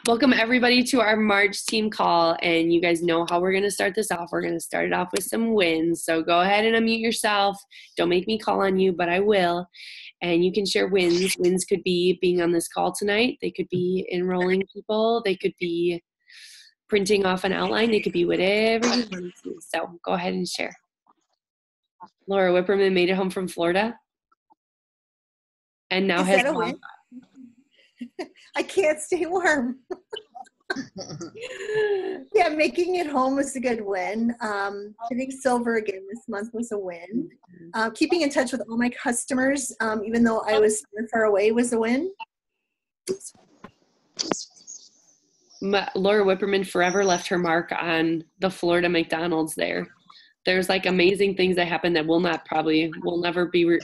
Welcome everybody to our March team call, and you guys know how we're going to start this off. We're going to start it off with some wins. So go ahead and unmute yourself. Don't make me call on you, but I will. And you can share wins. Wins could be being on this call tonight. They could be enrolling people. They could be printing off an outline. They could be whatever you want to. So go ahead and share. Laura Whipperman made it home from Florida and now Is has that a win? I can't stay warm. Yeah, making it home was a good win. Hitting silver again this month was a win. Keeping in touch with all my customers, even though I was far away, was a win. Laura Whipperman forever left her mark on the Florida McDonald's there. There's like amazing things that happen that will never be,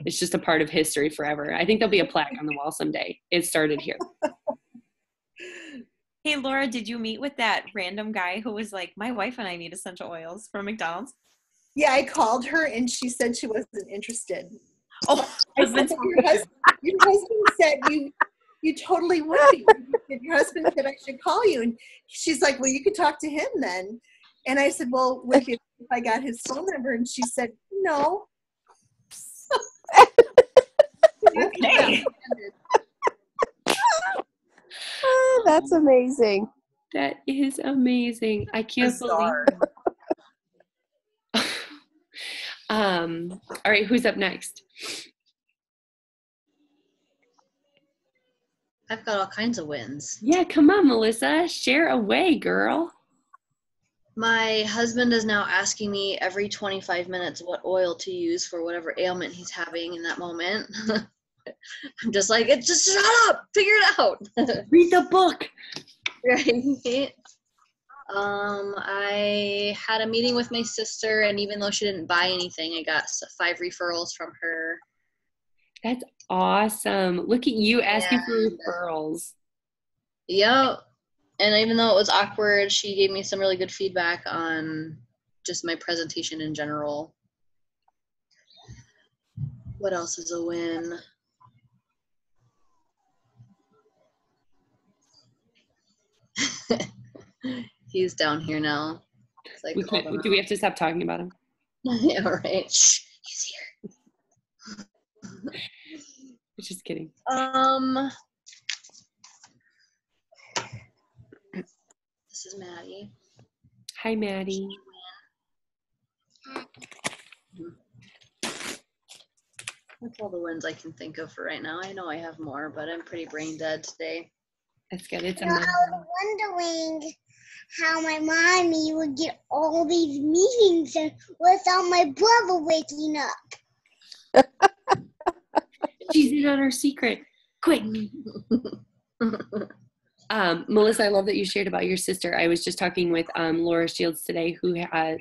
it's just a part of history forever. I think there'll be a plaque on the wall someday. It started here. Hey, Laura, did you meet with that random guy who was like, my wife and I need essential oils from McDonald's? Yeah, I called her and she said she wasn't interested. Oh, I said, your husband said you totally would be. Your husband said I should call you. And she's like, well, you could talk to him then. And I said, well, if I got his phone number? And she said, no. Okay. Oh, that's amazing. That is amazing. I can't believe it. All right, who's up next? I've got all kinds of wins. Yeah, come on, Melissa. Share away, girl. My husband is now asking me every 25 minutes what oil to use for whatever ailment he's having in that moment. I'm just like, just shut up, figure it out. Read the book. Right. I had a meeting with my sister, and even though she didn't buy anything, I got 5 referrals from her. That's awesome. Look at you asking for referrals. Yep. And even though it was awkward, she gave me some really good feedback on just my presentation in general. What else is a win? He's down here now. It's like, Do we have to stop talking about him? Yeah, right. Shh, he's here. Just kidding. This is Maddie. Hi, Maddie. That's all the wins I can think of for right now. I know I have more, but I'm pretty brain dead today. That's good. It's I was wondering how my mommy would get all these meetings and without my brother waking up. She's in on her secret. Quick. Melissa, I love that you shared about your sister. I was just talking with Laura Shields today, who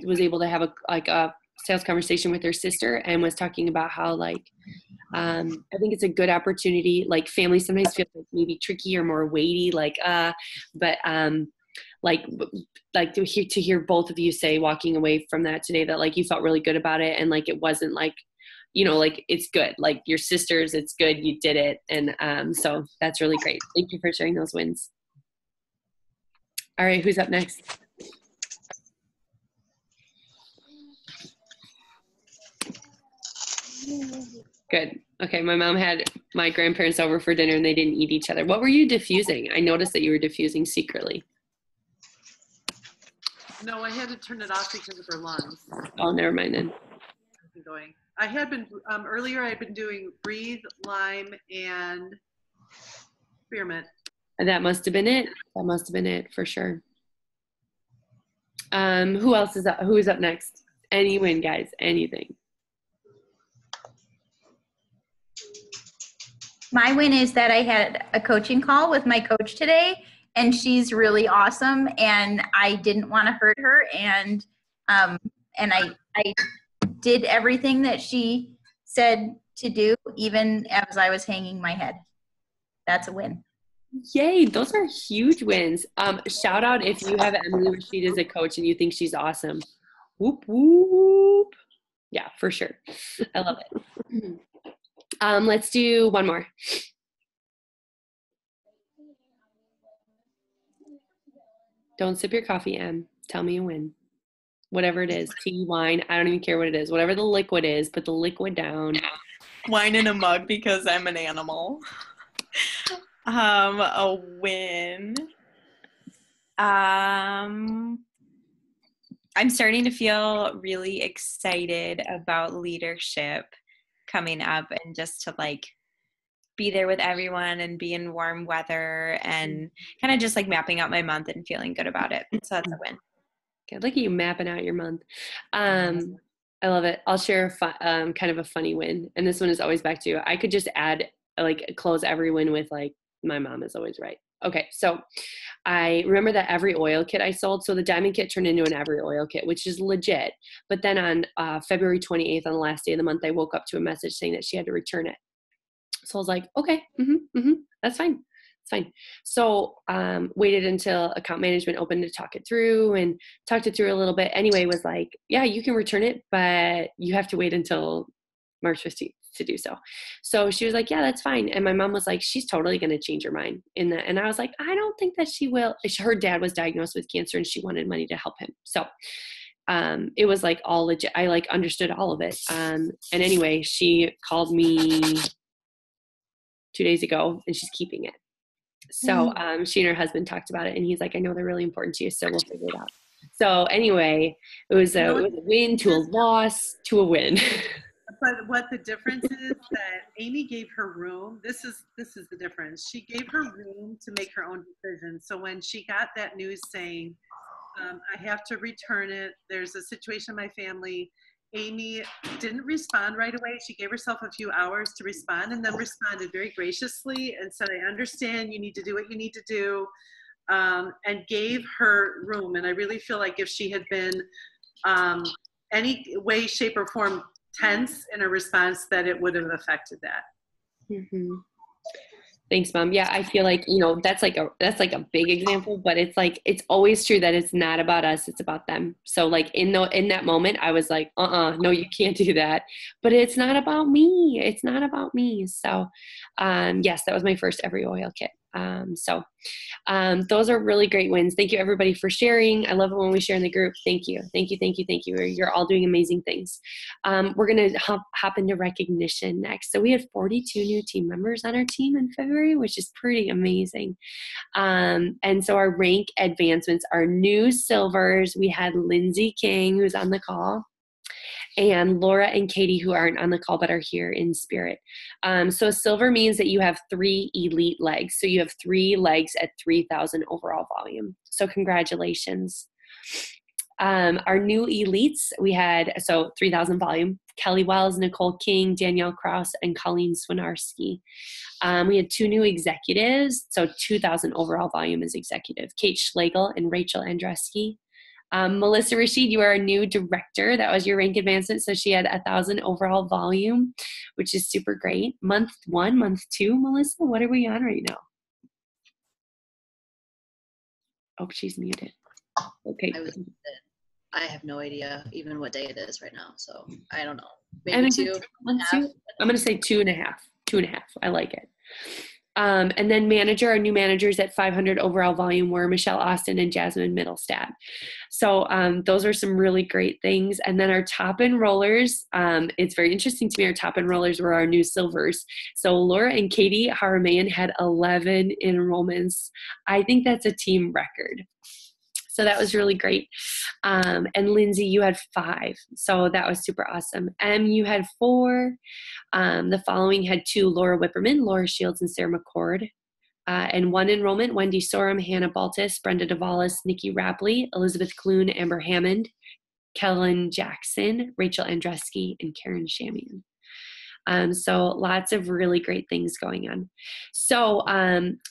was able to have a sales conversation with her sister, and was talking about how I think it's a good opportunity. Like families sometimes feel like maybe tricky or more weighty, but to hear both of you say walking away from that today that you felt really good about it, and it wasn't it's good. Like your sisters, it's good. You did it. And so that's really great. Thank you for sharing those wins. All right, who's up next? Good. Okay, my mom had my grandparents over for dinner and they didn't eat each other. What were you diffusing? I noticed that you were diffusing secretly. No, I had to turn it off because of her lungs. Oh, never mind then. I had been, earlier I'd been doing breathe, lime, and spearmint. And that must have been it. That must have been it for sure. Who else is up? Who is up next? Any win, guys? Anything? My win is that I had a coaching call with my coach today, and she's really awesome, and I didn't want to hurt her, and I did everything that she said to do, even as I was hanging my head. That's a win. Yay, those are huge wins. Shout out if you have Emily Rashid as a coach and you think she's awesome. Whoop, whoop. Yeah, for sure. I love it. Let's do one more. Don't sip your coffee, Em. Tell me a win. Whatever it is, tea, wine, I don't even care what it is. Whatever the liquid is, put the liquid down. Wine in a mug because I'm an animal. A win. I'm starting to feel really excited about leadership coming up, and just to like be there with everyone and be in warm weather and kind of just like mapping out my month and feeling good about it. So that's a win. Good. Look at you mapping out your month. I love it. I'll share kind of a funny win. And this one is always back to you. I could just add, like, close every win with like, my mom is always right. Okay. So I remember that Every Oil kit I sold. So the diamond kit turned into an Every Oil kit, which is legit. But then on February 28th, on the last day of the month, I woke up to a message saying that she had to return it. So I was like, okay, that's fine. It's fine. So waited until account management opened to talk it through, and talked it through a little bit. Anyway, was like, yeah, you can return it, but you have to wait until March 15th to do so. So she was like, yeah, that's fine. And my mom was like, she's totally going to change her mind in that. And I was like, I don't think that she will. Her dad was diagnosed with cancer and she wanted money to help him. So it was like all legit. I like understood all of it. And anyway, she called me 2 days ago and she's keeping it. So she and her husband talked about it, and he's like, I know they're really important to you, so we'll figure it out. So anyway, it was a win to a loss to a win. But what the difference is that Amy gave her room. This is the difference. She gave her room to make her own decisions. So when she got that news saying, I have to return it, there's a situation in my family, Amy didn't respond right away. She gave herself a few hours to respond, and then responded very graciously and said, I understand you need to do what you need to do, and gave her room. And I really feel like if she had been any way, shape, or form tense in her response, that it would have affected that. Mm-hmm. Thanks, Mom. Yeah, I feel like, that's like a big example, but it's like, it's always true that it's not about us, it's about them. So like in that moment, I was like, no, you can't do that. But it's not about me. It's not about me. So yes, that was my first Every Oil kit. Those are really great wins. Thank you, everybody, for sharing. I love it when we share in the group. Thank you. Thank you. Thank you. Thank you. You're all doing amazing things. We're going to hop into recognition next. So we had 42 new team members on our team in February, which is pretty amazing. And so our rank advancements are new silvers. We had Lindsay King, who's on the call, and Laura and Katie, who aren't on the call but are here in spirit. So silver means that you have 3 elite legs. So you have 3 legs at 3,000 overall volume. So congratulations. Our new elites, we had, 3,000 volume, Kelly Wells, Nicole King, Danielle Krause, and Colleen Swinarski. We had 2 new executives, so 2,000 overall volume as executive, Kate Schlegel and Rachel Andreski. Melissa Rashid, you are our new director. That was your rank advancement. So she had 1,000 overall volume, which is super great. Month 1, month 2, Melissa, what are we on right now? Oh, she's muted. Okay. I have no idea even what day it is right now. So I don't know. Maybe 2. I'm going to say 2.5. 2.5. I like it. And then our new managers at 500 overall volume were Michelle Austin and Jasmine Middlestad. So those are some really great things. And then our top enrollers, it's very interesting to me, our top enrollers were our new silvers. So Laura and Katie Haramayan had 11 enrollments. I think that's a team record. So that was really great. And Lindsay, you had 5. So that was super awesome. You had 4. The following had 2, Laura Whipperman, Laura Shields, and Sarah McCord. And 1 enrollment, Wendy Sorum, Hannah Baltus, Brenda Davalis, Nikki Rapley, Elizabeth Clune, Amber Hammond, Kellen Jackson, Rachel Andreski, and Karen Shamian. So lots of really great things going on. So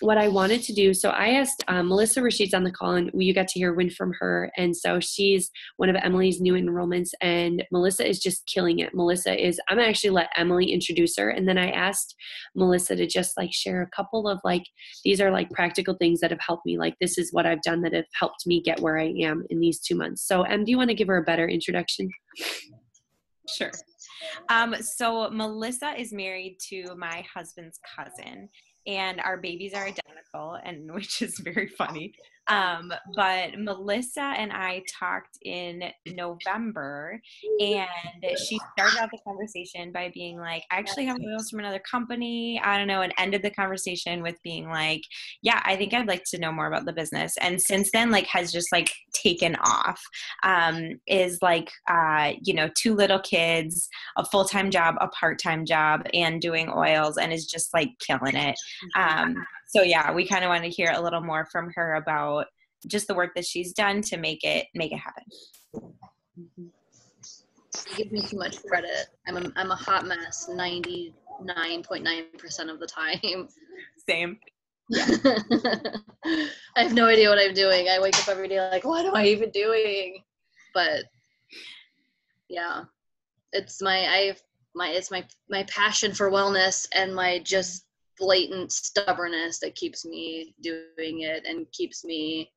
what I wanted to do, so I asked Melissa Rashid's on the call, and you got to hear a win from her. And so she's one of Emily's new enrollments, and Melissa is just killing it. I'm going to actually let Emily introduce her. And then I asked Melissa to just like share a couple of like, these are like practical things that have helped me. Like, this is what I've done that have helped me get where I am in these 2 months. So do you want to give her a better introduction? Sure. So Melissa is married to my husband's cousin, and our babies are identical, and which is very funny. But Melissa and I talked in November, and she started out the conversation by being like, I actually have oils from another company. I don't know, and ended the conversation with being like, yeah, I think I'd like to know more about the business. And since then, like, has just like taken off. Is like, 2 little kids, a full-time job, a part-time job, and doing oils, and is just like killing it. So yeah, we kind of want to hear a little more from her about just the work that she's done to make it happen. You give me too much credit. I'm a hot mess 99.9% of the time. Same. Yeah. I have no idea what I'm doing. I wake up every day like, what am I even doing? But yeah, it's my passion for wellness and my just blatant stubbornness that keeps me doing it and keeps me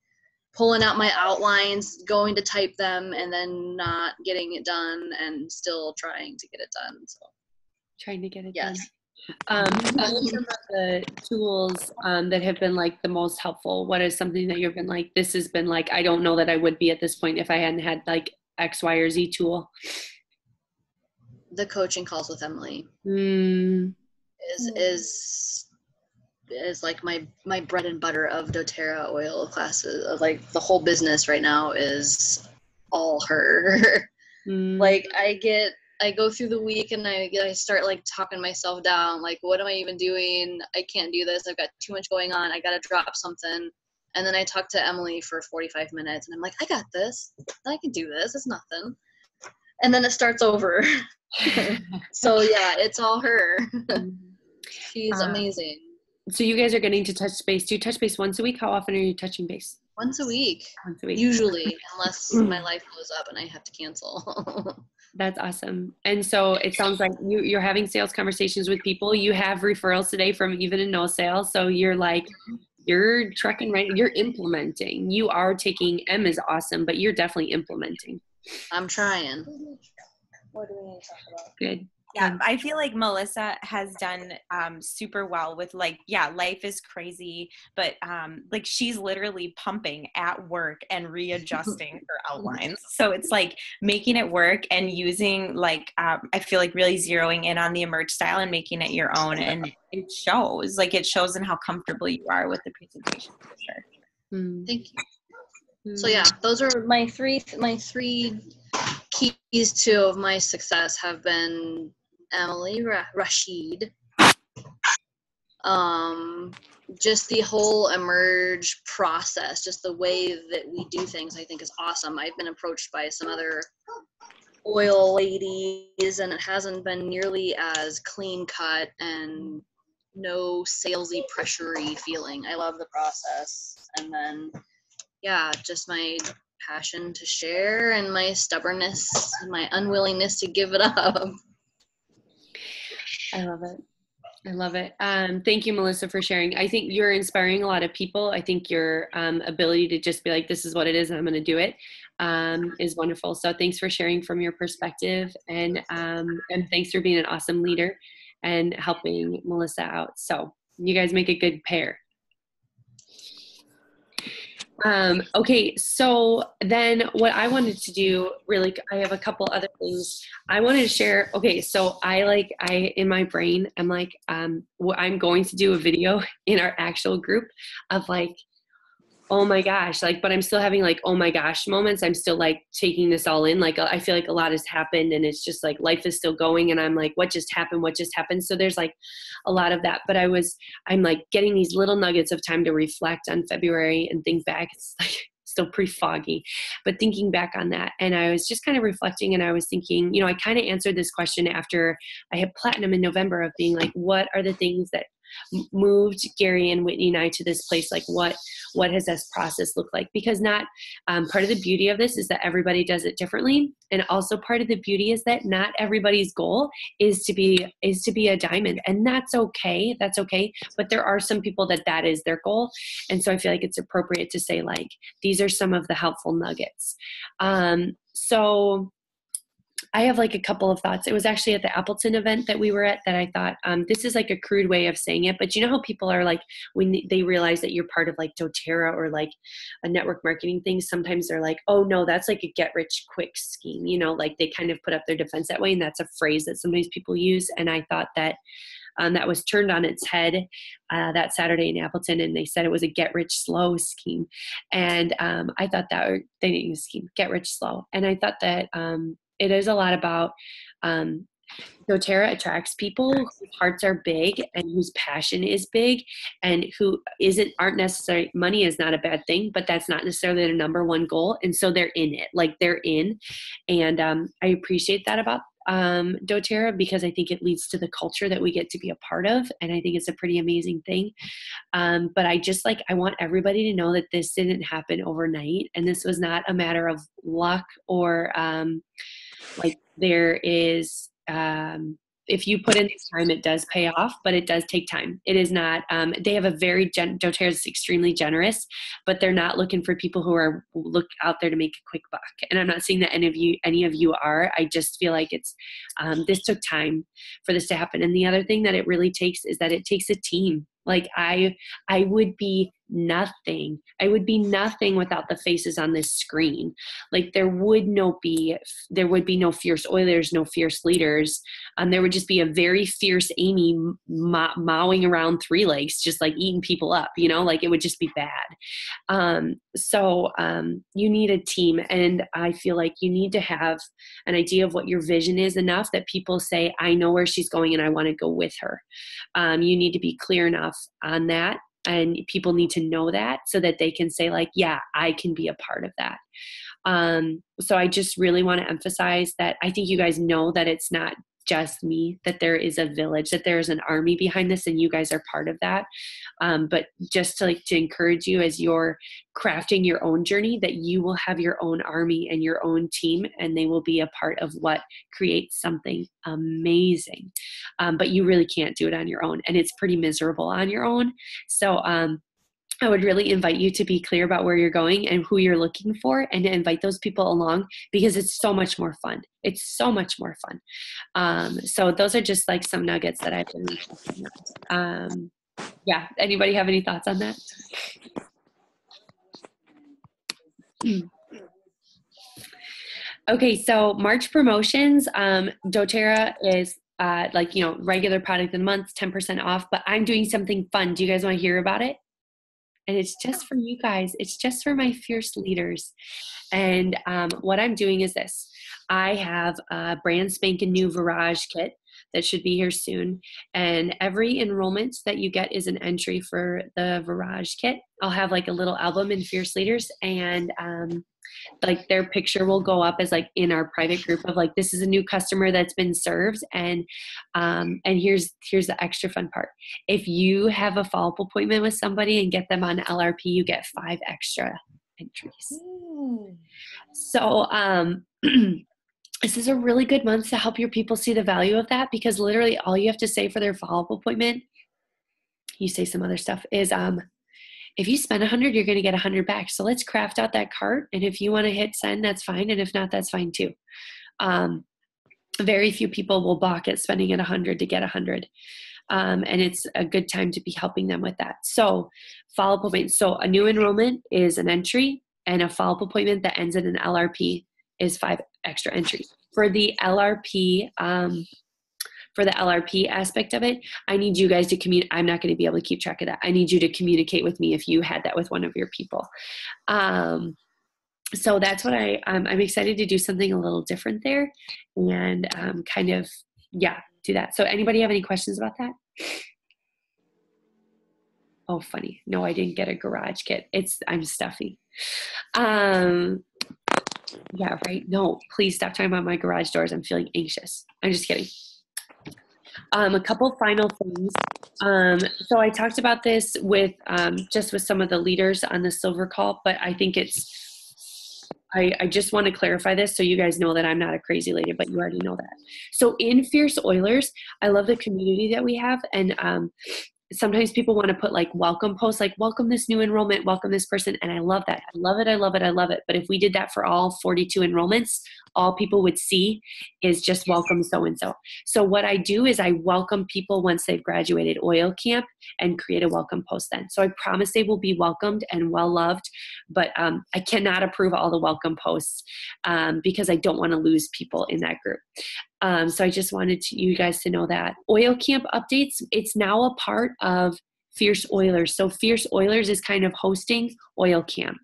pulling out my outlines, going to type them, and then not getting it done and still trying to get it done. So Trying to get it yes. done. What are some of the tools that have been like the most helpful? What is something that you've been like, this has been like, I don't know that I would be at this point if I hadn't had like X, Y, or Z tool? The coaching calls with Emily is like my bread and butter of doTERRA oil classes. Like the whole business right now is all her. Like I go through the week and I start like talking myself down, like, what am I even doing? I can't do this. I've got too much going on. I got to drop something. And then I talk to Emily for 45 minutes and I'm like, I got this. I can do this. It's nothing. And then it starts over. So yeah, it's all her. She's amazing. So you guys are getting to touch base. Do you touch base once a week? How often are you touching base? Once a week. Once a week. Usually, unless my life blows up and I have to cancel. That's awesome. And so it sounds like you're having sales conversations with people. You have referrals today from even in no sales. So you're like, you're trucking right. You're implementing. You are taking, M is awesome, but you're definitely implementing. I'm trying. What do we need to talk about? Good. Yeah, I feel like Melissa has done super well with like, yeah, life is crazy, but like she's literally pumping at work and readjusting her outlines. So it's like making it work and using like, I feel like really zeroing in on the Emerge style and making it your own. And it shows in how comfortable you are with the presentation for sure. Thank you. So yeah, those are my three keys to of my success have been Emily, Rashid, just the whole Emerge process, just the way that we do things, I think is awesome. I've been approached by some other oil ladies and it hasn't been nearly as clean cut and no salesy, pressury feeling. I love the process. And then, yeah, just my passion to share and my stubbornness and my unwillingness to give it up. I love it. I love it. Thank you, Melissa, for sharing. I think you're inspiring a lot of people. I think your ability to just be like, this is what it is and I'm going to do it is wonderful. So thanks for sharing from your perspective and thanks for being an awesome leader and helping Melissa out. So you guys make a good pair. Okay, so then what I wanted to do really, I have a couple other things I wanted to share. Okay, so I in my brain, I'm like, I'm going to do a video in our actual group of like, oh my gosh, like, but I'm still having like, oh my gosh moments. I'm still like taking this all in. Like, I feel like a lot has happened and it's just like life is still going. And I'm like, what just happened? So there's like a lot of that, but I'm like getting these little nuggets of time to reflect on February and think back. It's like still pretty foggy, but thinking back on that. And I was just kind of reflecting and I was thinking, I kind of answered this question after I had platinum in November of being like, what are the things that moved Gary and Whitney and I to this place? Like what has this process looked like? Because not part of the beauty of this is that everybody does it differently. And also part of the beauty is that not everybody's goal is to be a diamond, and that's okay. That's okay. But there are some people that is their goal. And so I feel like it's appropriate to say like, these are some of the helpful nuggets. So I have like a couple of thoughts. It was actually at the Appleton event that we were at that I thought, this is like a crude way of saying it, but you know how people are like, when they realize that you're part of like doTERRA or like a network marketing thing, sometimes they're like, oh no, that's like a get rich quick scheme. You know, like they kind of put up their defense that way. And that's a phrase that sometimes people use. And I thought that that was turned on its head that Saturday in Appleton, and they said it was a get rich slow scheme. And I thought that, or they didn't use scheme, get rich slow. And I thought that it is a lot about doTERRA attracts people whose hearts are big and whose passion is big, and who aren't necessarily, money is not a bad thing, but that's not necessarily their number one goal. And so they're in it, like they're in. And I appreciate that about doTERRA, because I think it leads to the culture that we get to be a part of. And I think it's a pretty amazing thing. But I just like, I want everybody to know that this didn't happen overnight. And this was not a matter of luck or like there is, if you put in this time, it does pay off, but it does take time. It is not, they have a very, doTERRA is extremely generous, but they're not looking for people who are look out there to make a quick buck. And I'm not saying that any of you are. I just feel like it's, this took time for this to happen. And the other thing that it really takes is that it takes a team. Like I would be nothing. I would be nothing without the faces on this screen. Like there would be no fierce Oilers, no fierce leaders. There would just be a very fierce Amy mowing around three legs, just like eating people up, you know, like it would just be bad. So you need a team, and I feel like you need to have an idea of what your vision is enough that people say, I know where she's going and I want to go with her. You need to be clear enough on that, and people need to know that so that they can say like, yeah, I can be a part of that. So I just really want to emphasize that I think you guys know that it's not just me, that there is a village, that there is an army behind this, and you guys are part of that. But just to encourage you as you're crafting your own journey, that you will have your own army and your own team, and they will be a part of what creates something amazing. But you really can't do it on your own, and it's pretty miserable on your own. So I would really invite you to be clear about where you're going and who you're looking for, and to invite those people along, because it's so much more fun. It's so much more fun. So those are just like some nuggets that I've been reflecting on. Yeah. Anybody have any thoughts on that? Okay. So March promotions, doTERRA is regular product of the month, 10% off, but I'm doing something fun. Do you guys want to hear about it? And it's just for you guys. It's just for my fierce leaders. And what I'm doing is this. I have a brand spanking new Virage kit that should be here soon. And every enrollment that you get is an entry for the Virage kit. I'll have like a little album in Fierce Leaders, and like their picture will go up as like in our private group of like, this is a new customer that's been served. And here's the extra fun part. If you have a follow-up appointment with somebody and get them on LRP, you get 5 extra entries. So this is a really good month to help your people see the value of that, because literally all you have to say for their follow-up appointment, you say some other stuff, is if you spend 100, you're going to get 100 back. So let's craft out that cart. And if you want to hit send, that's fine. And if not, that's fine too. Very few people will balk at spending at 100 to get 100. And it's a good time to be helping them with that. So follow-up appointment. So a new enrollment is an entry, and a follow-up appointment that ends in an LRP is 5 extra entries. For the LRP, aspect of it, I need you guys to communicate. I'm not going to be able to keep track of that. I need you to communicate with me if you had that with one of your people. So that's what I'm excited to do something a little different there, and do that. So anybody have any questions about that? Oh, funny. No, I didn't get a garage kit. I'm stuffy. Yeah, right. No, please stop talking about my garage doors. I'm feeling anxious. I'm just kidding. A couple final things. So I talked about this with just with some of the leaders on the silver call, but I think I just want to clarify this so you guys know that I'm not a crazy lady, but you already know that. So in Fierce Oilers, I love the community that we have. And sometimes people want to put like welcome posts, like welcome this new enrollment, welcome this person. And I love that. I love it. I love it. I love it. But if we did that for all 42 enrollments, all people would see is just welcome so-and-so. So what I do is I welcome people once they've graduated Oil Camp and create a welcome post then. So I promise they will be welcomed and well-loved, but I cannot approve all the welcome posts because I don't want to lose people in that group. So I just wanted you guys to know that. Oil Camp updates, it's now a part of Fierce Oilers. So Fierce Oilers is kind of hosting Oil Camp.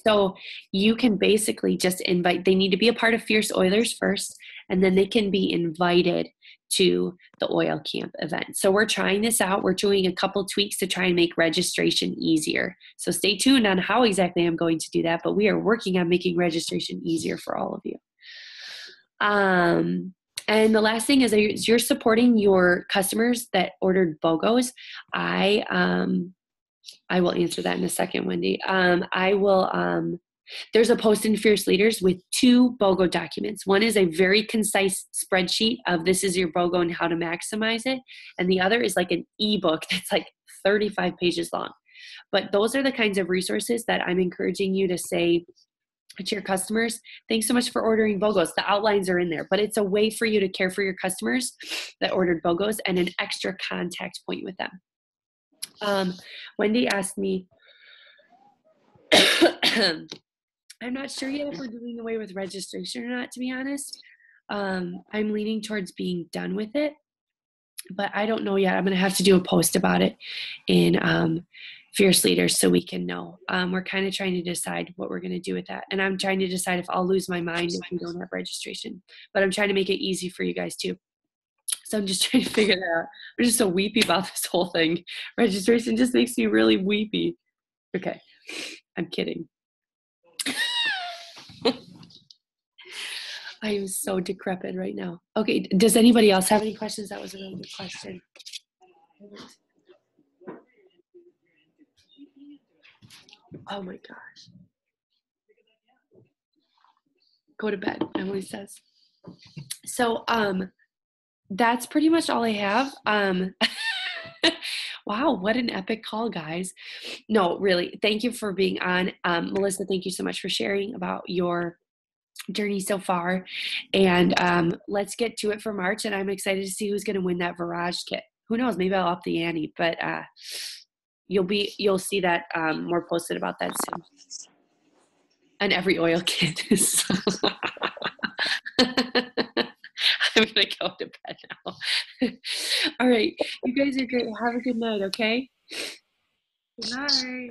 So you can basically just invite, they need to be a part of Fierce Oilers first, and then they can be invited to the Oil Camp event. So we're trying this out. We're doing a couple tweaks to try and make registration easier. So stay tuned on how exactly I'm going to do that, but we are working on making registration easier for all of you. And the last thing is you're supporting your customers that ordered BOGOs. I will answer that in a second, Wendy. There's a post in Fierce Leaders with 2 BOGO documents. One is a very concise spreadsheet of this is your BOGO and how to maximize it. And the other is like an ebook that's like 35 pages long. But those are the kinds of resources that I'm encouraging you to say to your customers, thanks so much for ordering BOGOs. The outlines are in there, but it's a way for you to care for your customers that ordered BOGOs and an extra contact point with them. Wendy asked me, I'm not sure yet if we're doing away with registration or not, to be honest. I'm leaning towards being done with it, but I don't know yet. I'm going to have to do a post about it in Fierce Leaders so we can know. We're kind of trying to decide what we're going to do with that. And I'm trying to decide if I'll lose my mind if we don't have registration. But I'm trying to make it easy for you guys too. So I'm just trying to figure that out. I'm just so weepy about this whole thing. Registration just makes me really weepy. Okay, I'm kidding. I am so decrepit right now. Okay, does anybody else have any questions? That was a really good question. Oh my gosh. Go to bed, Emily says. So that's pretty much all I have. Wow, what an epic call, guys. No, really, thank you for being on. Melissa, thank you so much for sharing about your journey so far. And let's get to it for March. And I'm excited to see who's going to win that Virage kit. Who knows? Maybe I'll up the ante, but you'll see that more posted about that soon. And every oil kit is. I'm going to go to bed now. All right. You guys are great. Have a good night, okay? Good night.